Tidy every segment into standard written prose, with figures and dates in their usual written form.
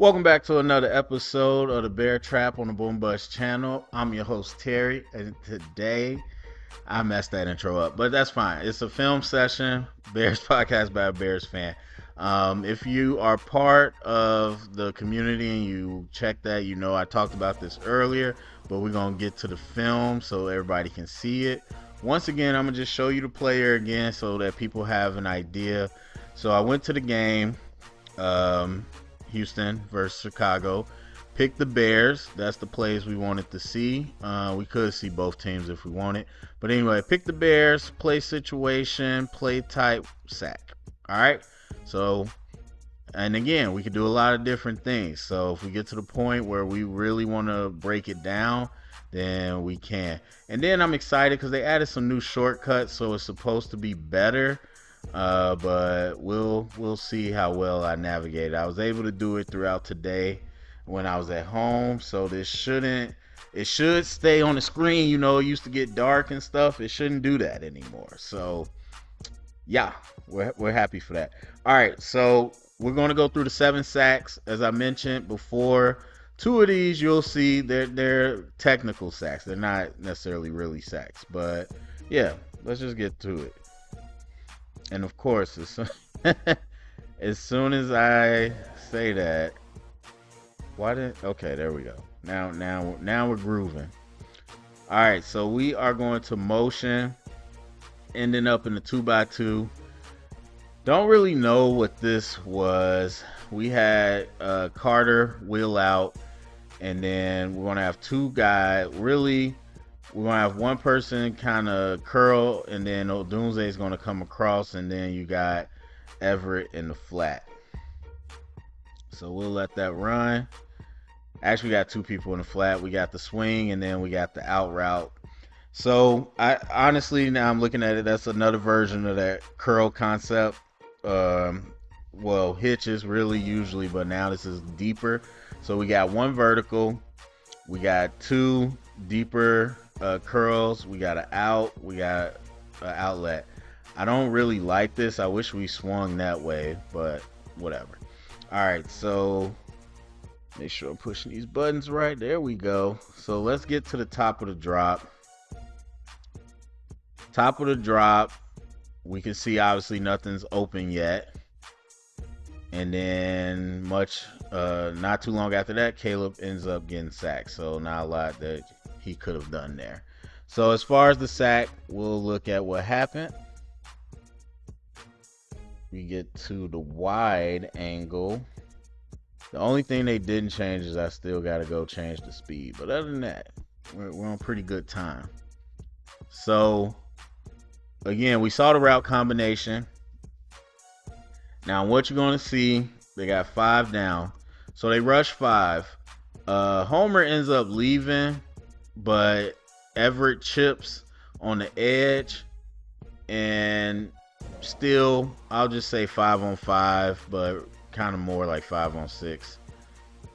Welcome back to another episode of the Bear Trap on the Boom Bust channel. I'm your host Terry, and today I messed that intro up, but that's fine. It's a film session, Bears podcast by a Bears fan. If you are part of the community and you check that, you know I talked about this earlier, but we're gonna get to the film so everybody can see it. Once again, I'm gonna just show you the player again so that people have an idea. So I went to the game. Houston versus Chicago. Pick the Bears. That's the plays we wanted to see. We could see both teams if we wanted. But anyway, pick the Bears, play situation, play type, sack. All right? So, and again, we could do a lot of different things. So if we get to the point where we really want to break it down, then we can. And then I'm excited because they added some new shortcuts, so it's supposed to be better. But we'll see how well I navigate. I was able to do it throughout today when I was at home, so it should stay on the screen. You know, it used to get dark and stuff. It shouldn't do that anymore. So yeah, we're happy for that. All right, so we're going to go through the 7 sacks. As I mentioned before, 2 of these you'll see they're technical sacks. They're not necessarily really sacks, but yeah, let's just get to it. And of course, as soon as I say that, okay, there we go. Now we're grooving. All right, so we are going to motion, ending up in the 2x2. Don't really know what this was. We had Carter wheel out, and then we're gonna have 2 guys. Really, we're going to have one person kind of curl, and then Odunze is going to come across, and then you got Everett in the flat. So we'll let that run. Actually, we got 2 people in the flat. We got the swing, and then we got the out route. So I honestly, now I'm looking at it, that's another version of that curl concept. Well, hitches really usually, but now this is deeper. So we got 1 vertical. We got 2 deeper curls. We got an out. We got an outlet. I don't really like this. I wish we swung that way, but whatever. All right, so make sure I'm pushing these buttons right. There we go. So let's get to the top of the drop. Top of the drop. We can see obviously nothing's open yet. And then not too long after that, Caleb ends up getting sacked. So not a lot that he could have done there. So as far as the sack, we'll look at what happened. We get to the wide angle. The only thing they didn't change is I still got to go change the speed. But other than that, we're on pretty good time. So again, we saw the route combination. Now what you're going to see, they got 5 down. So they rush 5. Homer ends up leaving, but Everett chips on the edge, and still, I'll just say 5-on-5, but kind of more like 5-on-6.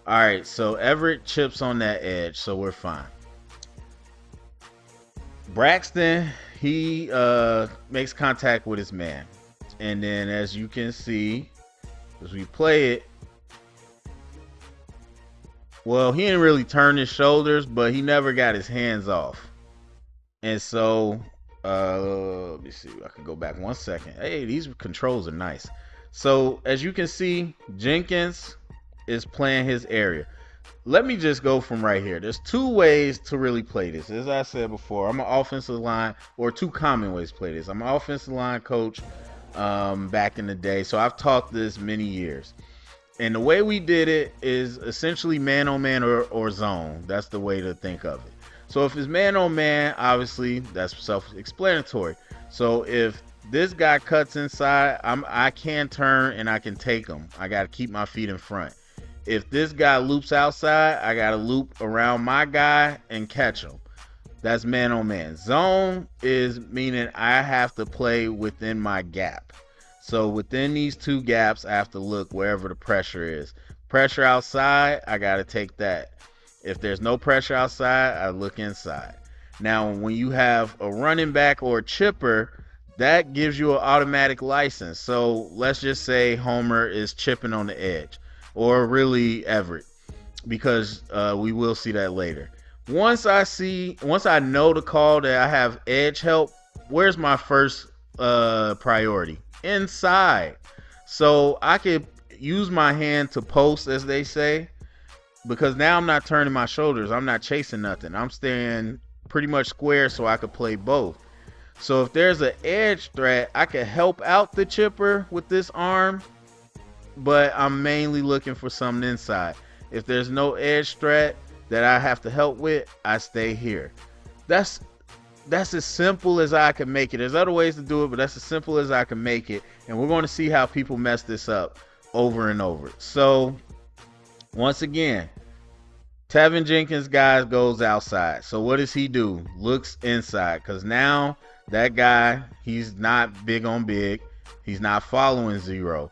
All right, so Everett chips on that edge, so we're fine. Braxton, he makes contact with his man, and then as you can see, as we play it, well, he didn't really turn his shoulders, but he never got his hands off. And so, let me see. I can go back 1 second. Hey, these controls are nice. So, as you can see, Jenkins is playing his area. Let me just go from right here. There's 2 ways to really play this. As I said before, I'm an offensive line, or 2 common ways to play this. I'm an offensive line coach back in the day, so I've taught this many years. And the way we did it is essentially man-on-man or zone. That's the way to think of it. So if it's man-on-man, obviously that's self-explanatory. So if this guy cuts inside, I can turn and I can take him. I got to keep my feet in front. If this guy loops outside, I got to loop around my guy and catch him. That's man-on-man. Zone is meaning I have to play within my gap. So within these 2 gaps, I have to look wherever the pressure is. Pressure outside, I got to take that. If there's no pressure outside, I look inside. Now, when you have a running back or a chipper, that gives you an automatic license. So let's just say Homer is chipping on the edge. or really Everett, because we will see that later. Once I know the call that I have edge help, where's my first priority? Inside. So I could use my hand to post, as they say, because now I'm not turning my shoulders. I'm not chasing nothing. I'm staying pretty much square so I could play both. So if there's an edge threat, I can help out the chipper with this arm, but I'm mainly looking for something inside. If there's no edge threat that I have to help with, I stay here. That's as simple as I can make it. There's other ways to do it, but that's as simple as I can make it. And we're going to see how people mess this up over and over. So once again, Tevin Jenkins, guys, goes outside. So what does he do? Looks inside, because now that guy, he's not big on big. He's not following zero.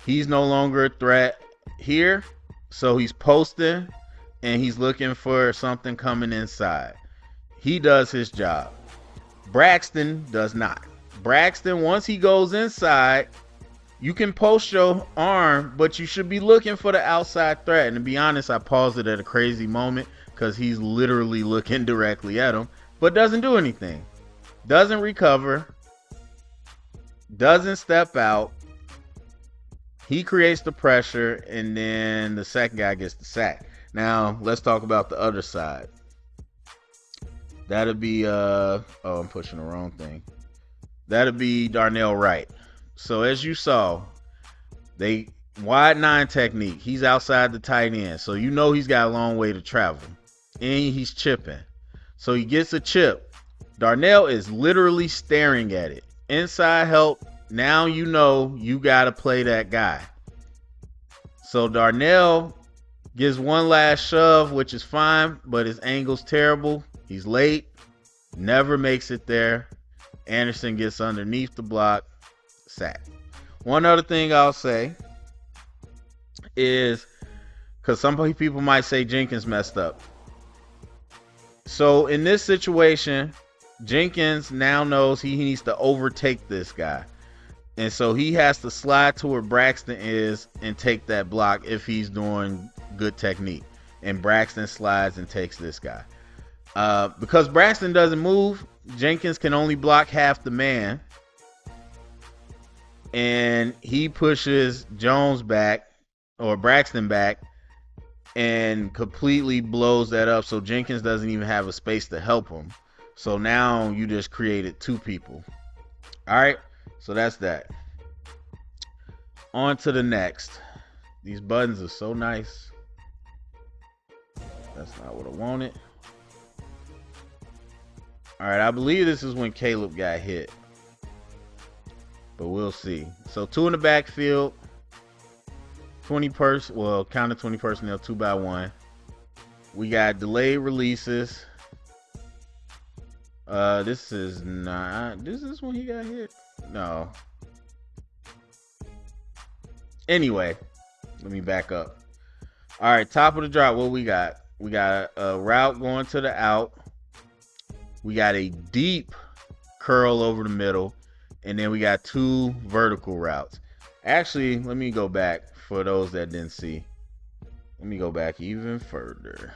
He's no longer a threat here. So he's posting and he's looking for something coming inside. He does his job. Braxton does not. Braxton, once he goes inside, you can post your arm, but you should be looking for the outside threat. And to be honest, I paused it at a crazy moment because he's literally looking directly at him, but doesn't do anything. Doesn't recover. Doesn't step out. He creates the pressure, and then the second guy gets the sack. Now, let's talk about the other side. That'll be, I'm pushing the wrong thing. That'll be Darnell Wright. So as you saw, they wide 9 technique. He's outside the tight end. So you know he's got a long way to travel. And he's chipping. So he gets a chip. Darnell is literally staring at it. Inside help. Now you know you got to play that guy. So Darnell gives one last shove, which is fine, but his angle's terrible. He's late. Never makes it there. Anderson gets underneath the block. Sack. One other thing I'll say is, because some people might say Jenkins messed up. So in this situation, Jenkins now knows he needs to overtake this guy. And so he has to slide to where Braxton is and take that block if he's doing good technique. And Braxton slides and takes this guy. Because Braxton doesn't move, Jenkins can only block half the man. And he pushes Jones back, or Braxton back, and completely blows that up. So Jenkins doesn't even have a space to help him. So now you just created 2 people. All right. So that's that. On to the next. These buttons are so nice. That's not what I wanted. All right. I believe this is when Caleb got hit, but we'll see. So 2 in the backfield, 20 count of 20 personnel, 2 by 1. We got delayed releases. This is when he got hit. No. Anyway, let me back up. All right, top of the drop. What we got? We got a route going to the out. We got a deep curl over the middle. And then we got 2 vertical routes. Actually, let me go back for those that didn't see. Let me go back even further.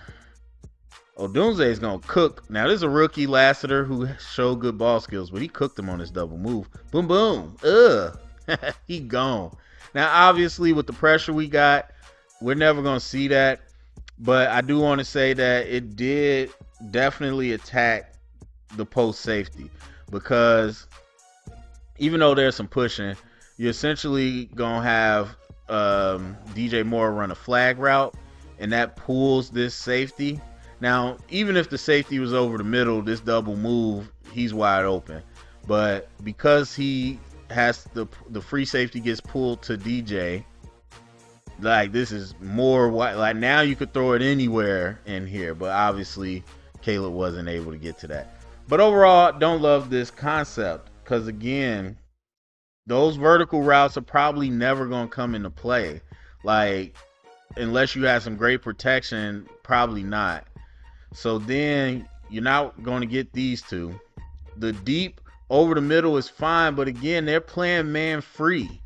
Odunze is going to cook. Now, this is a rookie Lassiter who showed good ball skills, but he cooked him on his double move. Boom, boom. He gone. Now, obviously, with the pressure we got, we're never going to see that. But I do want to say that it did definitely attack the post safety, because even though there's some pushing, you're essentially going to have DJ Moore run a flag route, and that pulls this safety. Now, even if the safety was over the middle, this double move, he's wide open. But because he has the free safety gets pulled to DJ, like this is more wide. Like now you could throw it anywhere in here, but obviously Caleb wasn't able to get to that. But overall, don't love this concept, because again, those vertical routes are probably never going to come into play. Like, unless you have some great protection, probably not. So then you're not going to get these 2. The deep over the middle is fine, but again, they're playing man free.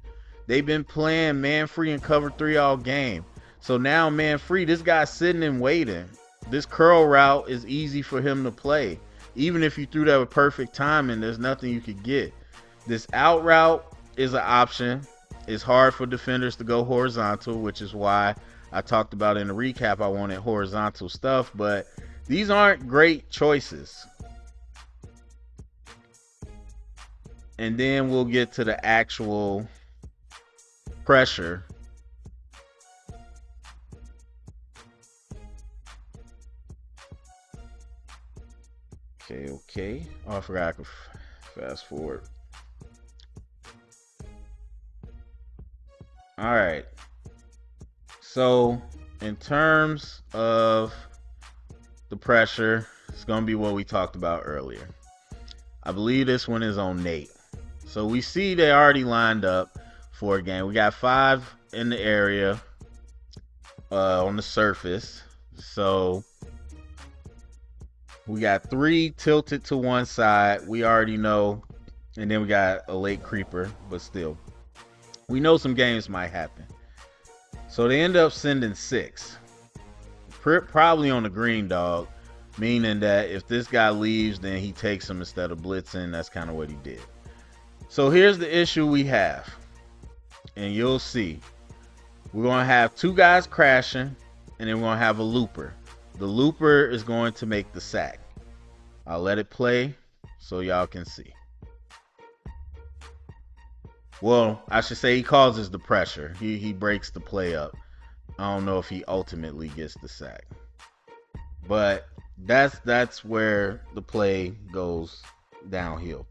They've been playing man free and cover 3 all game. So now man free, this guy's sitting and waiting. This curl route is easy for him to play. Even if you threw that with perfect timing, there's nothing you could get. This out route is an option. It's hard for defenders to go horizontal, which is why I talked about in the recap I wanted horizontal stuff, but these aren't great choices. And then we'll get to the actual pressure. Okay. Oh, I forgot I could fast forward. All right. So, in terms of the pressure, it's going to be what we talked about earlier. I believe this one is on Nate. So, we see they already lined up for a game. We got 5 in the area on the surface. So, we got 3 tilted to one side. We already know. And then we got a late creeper, but still. We know some games might happen. So they end up sending 6. Probably on the green dog. Meaning that if this guy leaves, then he takes him instead of blitzing. That's kind of what he did. So here's the issue we have. And you'll see. We're going to have 2 guys crashing. And then we're going to have a looper. The looper is going to make the sack. I'll let it play so y'all can see. Well, I should say he causes the pressure. He breaks the play up. I don't know if he ultimately gets the sack. But that's where the play goes downhill.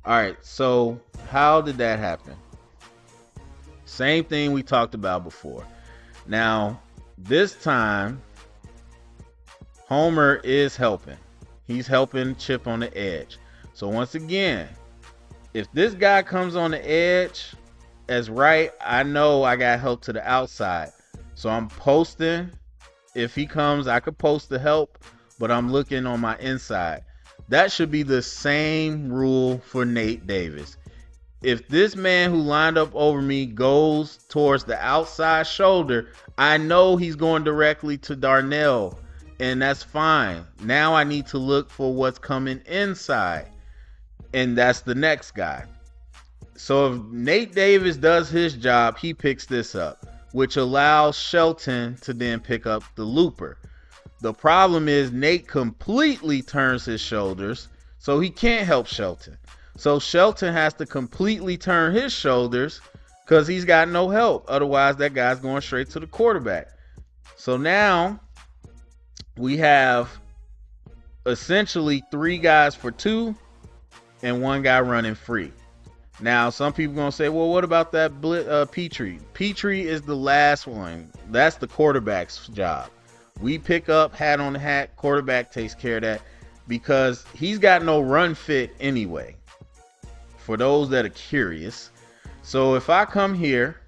All right, so how did that happen? Same thing we talked about before. Now, this time, Homer is helping. He's helping Chip on the edge. So once again, if this guy comes on the edge as right, I know I got help to the outside. So I'm posting. If he comes, I could post the help, but I'm looking on my inside. That should be the same rule for Nate Davis. If this man who lined up over me goes towards the outside shoulder, I know he's going directly to Darnell, and that's fine. Now I need to look for what's coming inside, and that's the next guy. So if Nate Davis does his job, he picks this up, which allows Shelton to then pick up the looper. The problem is Nate completely turns his shoulders, so he can't help Shelton. So Shelton has to completely turn his shoulders because he's got no help. Otherwise, that guy's going straight to the quarterback. So now we have essentially 3 guys for 2 and 1 guy running free. Now, some people are going to say, well, what about that Petrie? Petrie is the last one. That's the quarterback's job. We pick up hat on the hat. Quarterback takes care of that because he's got no run fit anyway. For those that are curious. So if I come here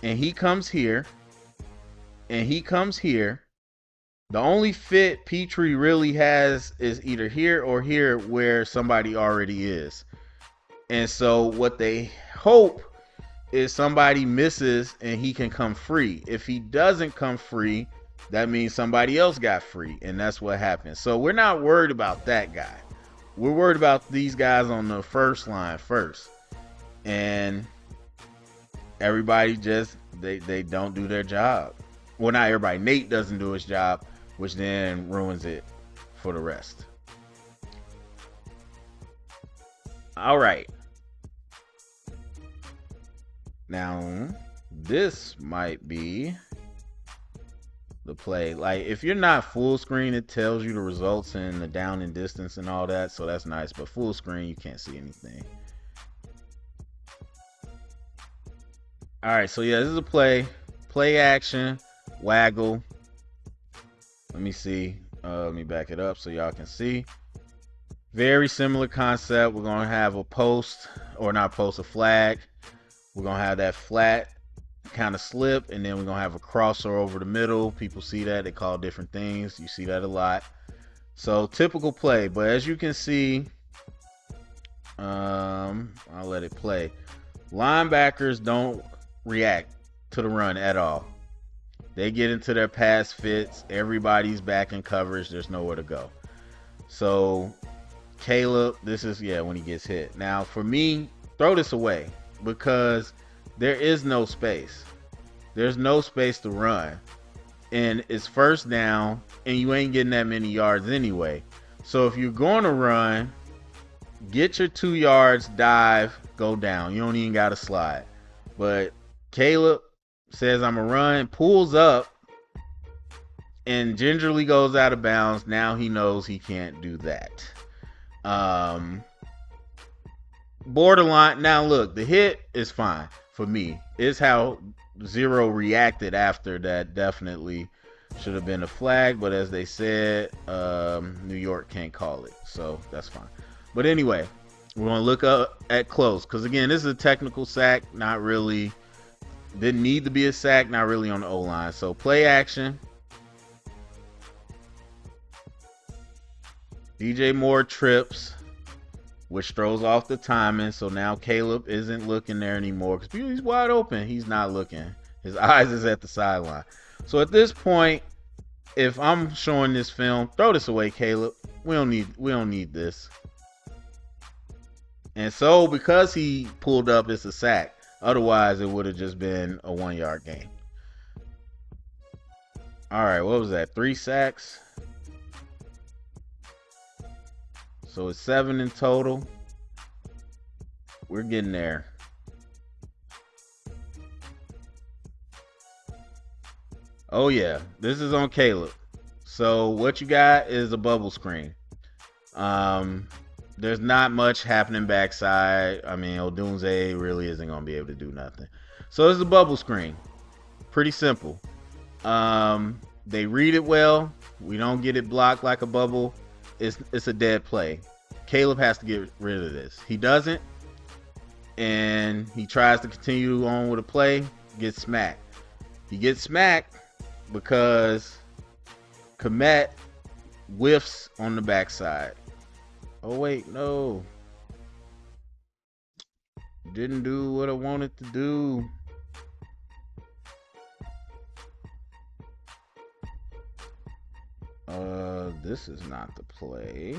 and he comes here and he comes here, the only fit Petrie really has is either here or here where somebody already is. And so what they hope is somebody misses and he can come free. If he doesn't come free, that means somebody else got free. And that's what happens. So we're not worried about that guy. We're worried about these guys on the first line first. And everybody just, they don't do their job. Well, not everybody. Nate doesn't do his job, which then ruins it for the rest. All right. Now, this might be the play. Like, if you're not full screen, it tells you the results and the down and distance and all that, so that's nice. But full screen, you can't see anything. All right, so yeah, this is a play action, waggle. Let me see. Let me back it up so y'all can see. Very similar concept. We're gonna have a post, or not post, a flag. We're gonna have that flat kind of slip, and then we're gonna have a crosser over the middle. People see that, they call different things. You see that a lot. So typical play, but as you can see, I'll let it play. Linebackers don't react to the run at all. They get into their pass fits. Everybody's back in coverage. There's nowhere to go. So Caleb, this is, yeah, when he gets hit. Now, for me, throw this away because there is no space. There's no space to run. And it's first down, and you ain't getting that many yards anyway. So if you're going to run, get your 2 yards, dive, go down. You don't even got to slide. But Caleb says, I'm going to run, pulls up, and gingerly goes out of bounds. Now he knows he can't do that. Borderline. Now look, the hit is fine for me. It's how Zero reacted after that. Definitely should have been a flag, but as they said, New York can't call it, so that's fine. But anyway, we're gonna look up at close because again, this is a technical sack. Not really. Didn't need to be a sack. Not really on the O-line. So play action. DJ Moore trips, which throws off the timing. So now Caleb isn't looking there anymore because he's wide open. He's not looking. His eyes is at the sideline. So at this point, if I'm showing this film, throw this away, Caleb. We don't need this. And so because he pulled up, it's a sack. Otherwise, it would have just been a 1 yard gain. All right, what was that? 3 sacks. So it's 7 in total. We're getting there. Oh yeah, this is on Caleb. So what you got is a bubble screen. There's not much happening backside. I mean, Odunze really isn't going to be able to do nothing. So it's a bubble screen. Pretty simple. They read it well. We don't get it blocked like a bubble. It's a dead play. Caleb has to get rid of this. He doesn't. And he tries to continue on with a play. Gets smacked. He gets smacked because Komet whiffs on the backside. Oh wait, no. Didn't do what I wanted to do. This is not the play.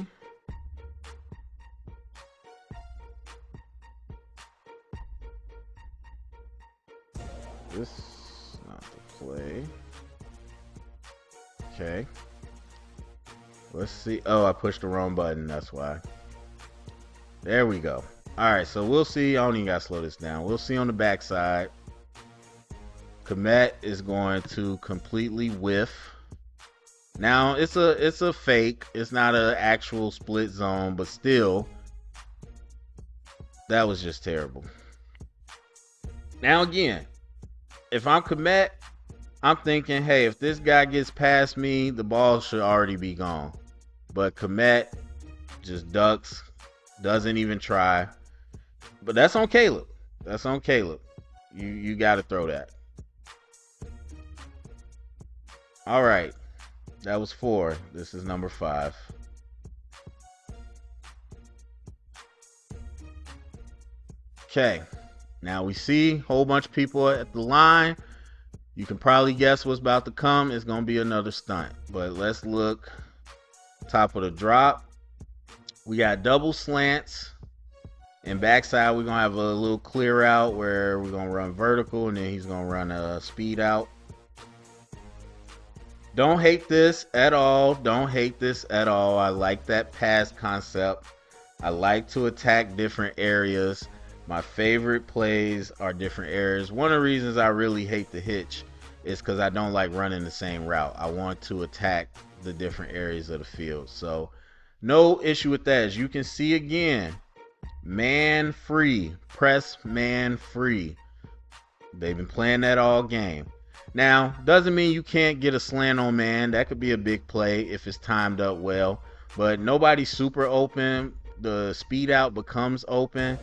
This is not the play. Okay. Let's see. Oh, I pushed the wrong button. That's why. There we go. All right, so we'll see. I don't even got to slow this down. We'll see on the backside. Komet is going to completely whiff. Now, it's a fake. It's not an actual split zone, but still, that was just terrible. Now, again, if I'm Komet, I'm thinking, hey, if this guy gets past me, the ball should already be gone. But Komet just ducks, doesn't even try. But that's on Caleb. That's on Caleb. You got to throw that. All right. That was 4. This is number 5. Okay. Now we see a whole bunch of people at the line. You can probably guess what's about to come. It's going to be another stunt. But let's look. Top of the drop. We got double slants. And backside, we're going to have a little clear out where we're going to run vertical. And then he's going to run a speed out. Don't hate this at all. Don't hate this at all. I like that pass concept. I like to attack different areas. My favorite plays are different areas. One of the reasons I really hate the hitch is because I don't like running the same route. I want to attack the different areas of the field. So no issue with that. As you can see again, man free, press man free. They've been playing that all game. Now, doesn't mean you can't get a slant on man. That could be a big play if it's timed up well. But nobody's super open. The speed out becomes open.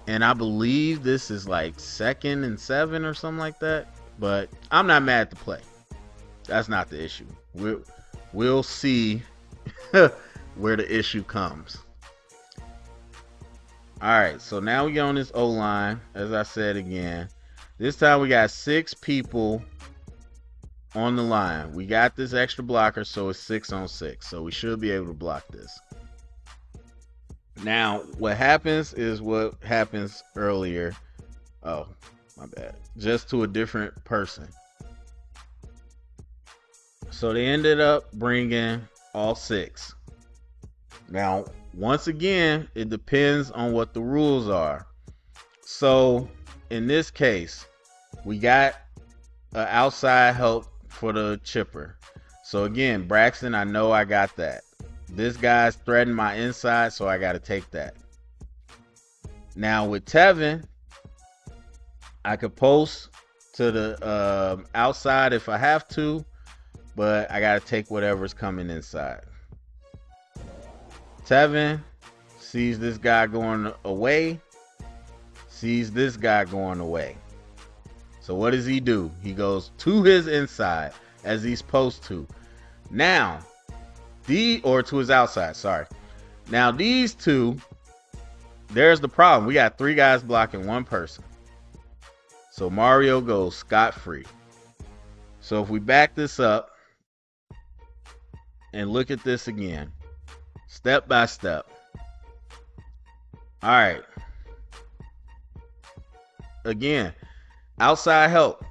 And I believe this is like 2nd and 7 or something like that. But I'm not mad at the play. That's not the issue. We'll see where the issue comes. All right, so now we get on this O-line. As I said again, this time we got 6 people on the line. We got this extra blocker, so it's 6-on-6. So we should be able to block this. Now, what happens is what happens earlier. Oh, my bad. Just to a different person. So they ended up bringing all 6. Now, once again, it depends on what the rules are. So in this case, we got an outside help for the chipper. So again, Braxton, I know I got that. This guy's threatening my inside, so I got to take that. Now with Tevin, I could post to the outside if I have to, but I got to take whatever's coming inside. Tevin sees this guy going away, sees this guy going away. So what does he do? He goes to his inside as he's supposed to. Now, or to his outside, sorry. Now these two, there's the problem. We got 3 guys blocking 1 person. So Mario goes scot-free. So if we back this up and look at this again, step by step. All right. Again, outside help.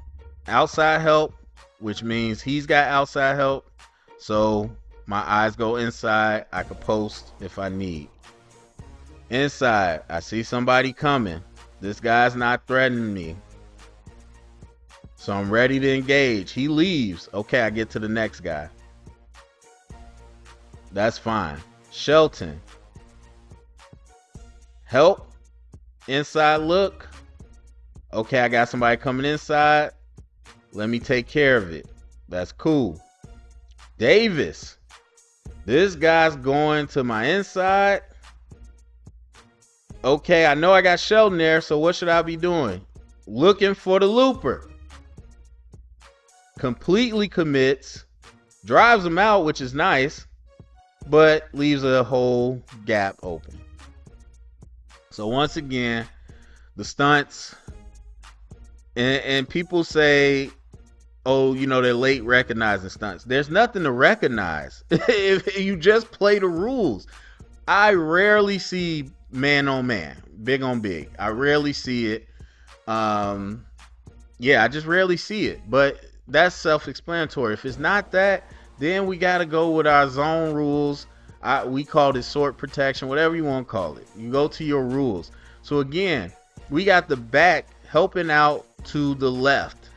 Outside help, which means he's got outside help. So my eyes go inside. I could post if I need. Inside, I see somebody coming. This guy's not threatening me. So I'm ready to engage. He leaves. Okay, I get to the next guy. That's fine. Shelton. Help. Inside look. Okay, I got somebody coming inside. Let me take care of it. That's cool. Davis. This guy's going to my inside. Okay, I know I got Sheldon there, so what should I be doing? Looking for the looper. Completely commits. Drives him out, which is nice, but leaves a whole gap open. So once again, the stunts, and people say, oh, you know, they're late recognizing stunts. There's nothing to recognize if you just play the rules. I rarely see man on man, big on big. I rarely see it. Yeah, I just rarely see it. But that's self-explanatory. If it's not that, then we got to go with our zone rules. We called it sort protection, whatever you want to call it. You go to your rules. So again, we got the back helping out to the left.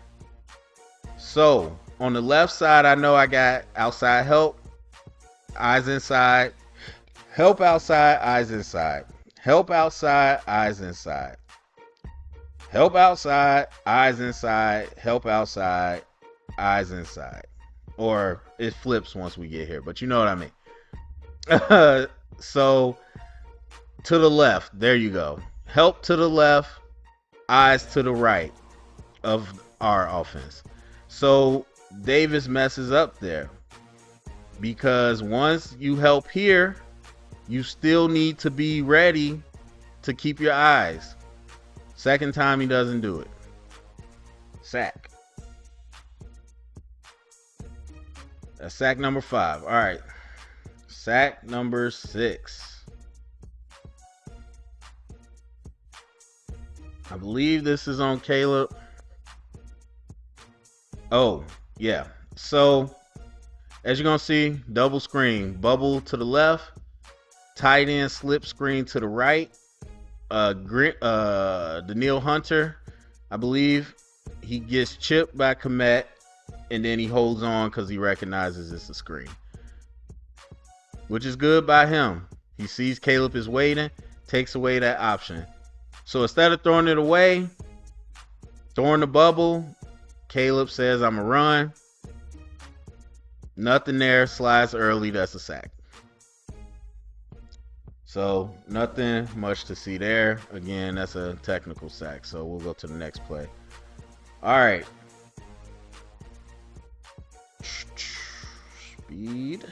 So on the left side, I know I got outside help, eyes inside, help outside, eyes inside, help outside, eyes inside, help outside, eyes inside, help outside, eyes inside. Or it flips once we get here, but you know what I mean. So to the left, there you go. Help to the left, eyes to the right of our offense. So Davis messes up there because once you help here, you still need to be ready to keep your eyes. Second time he doesn't do it. Sack. That's sack number 5. All right. Sack number 6. I believe this is on Caleb. Oh, yeah. So, as you're going to see, double screen. Bubble to the left. Tight end slip screen to the right. Daniil Hunter, I believe, he gets chipped by Komet, and then he holds on because he recognizes it's a screen, which is good by him. He sees Caleb is waiting, takes away that option. So instead of throwing it away, throwing the bubble, Caleb says, I'm going to run. Nothing there, slides early, that's a sack. So nothing much to see there. Again, that's a technical sack. So we'll go to the next play. All right. Speed.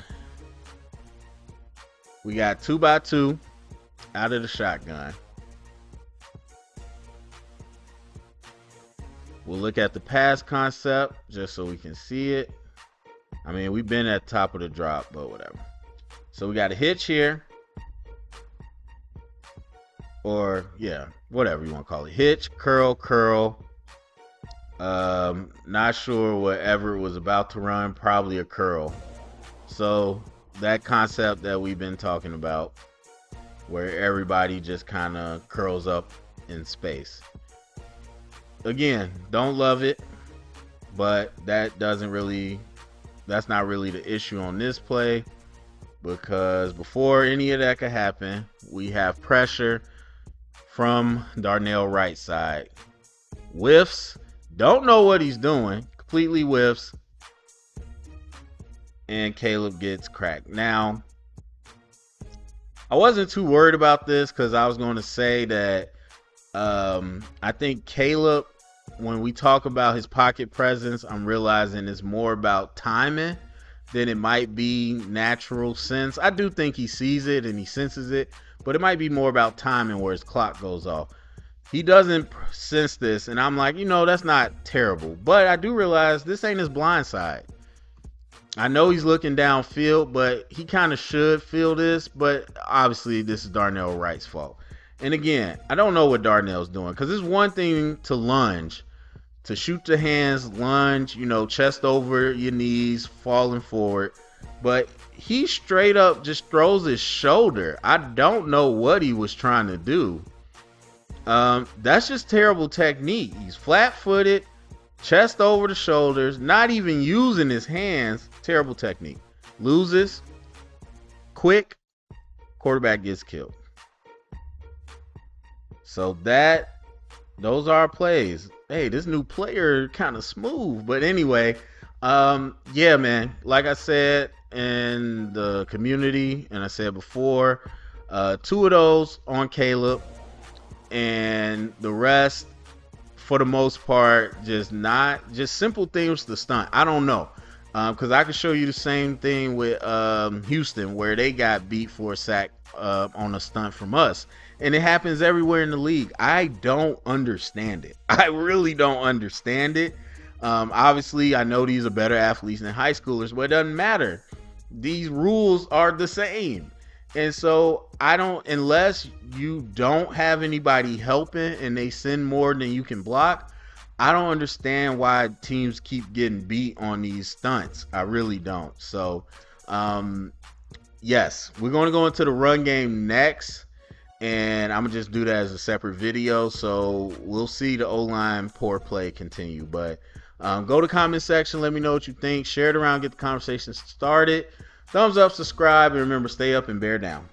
We got 2x2 out of the shotgun. We'll look at the pass concept just so we can see it. I mean, we've been at the top of the drop, but whatever. So we got a hitch here. Or, yeah, whatever you want to call it. Hitch, curl, curl. Not sure whatever was about to run. Probably a curl. So that concept that we've been talking about, where everybody just kind of curls up in space. Again, don't love it, but that's not really the issue on this play, because before any of that could happen, we have pressure from Darnell right side. Whiffs, don't know what he's doing, completely whiffs, and Caleb gets cracked. Now, I wasn't too worried about this because I was going to say that I think Caleb, when we talk about his pocket presence, I'm realizing it's more about timing than it might be natural sense. I do think he sees it and he senses it, but it might be more about timing where his clock goes off. He doesn't sense this, and I'm like, that's not terrible. But I do realize this ain't his blind side. I know he's looking downfield, but he kind of should feel this. But obviously, this is Darnell Wright's fault. And again, I don't know what Darnell's doing, because it's one thing to lunge, to shoot the hands, lunge, chest over your knees, falling forward. But he straight up just throws his shoulder. I don't know what he was trying to do. That's just terrible technique. He's flat-footed, chest over the shoulders, not even using his hands. Terrible technique. Loses. Quick. Quarterback gets killed. So those are our plays. Hey, this new player kind of smooth. But anyway, yeah, man. Like I said in the community, and I said before, 2 of those on Caleb, and the rest, for the most part, just simple things to stunt. I don't know, because I could show you the same thing with Houston, where they got beat for a sack on a stunt from us, and it happens everywhere in the league. I don't understand it. I really don't understand it. Obviously, I know these are better athletes than high schoolers, but it doesn't matter. These rules are the same. And so unless you don't have anybody helping and they send more than you can block, I don't understand why teams keep getting beat on these stunts. I really don't. So, yes, we're going to go into the run game next, and I'm going to just do that as a separate video. So we'll see the O-line poor play continue. But go to the comment section. Let me know what you think. Share it around. Get the conversation started. Thumbs up, subscribe, and remember, stay up and bear down.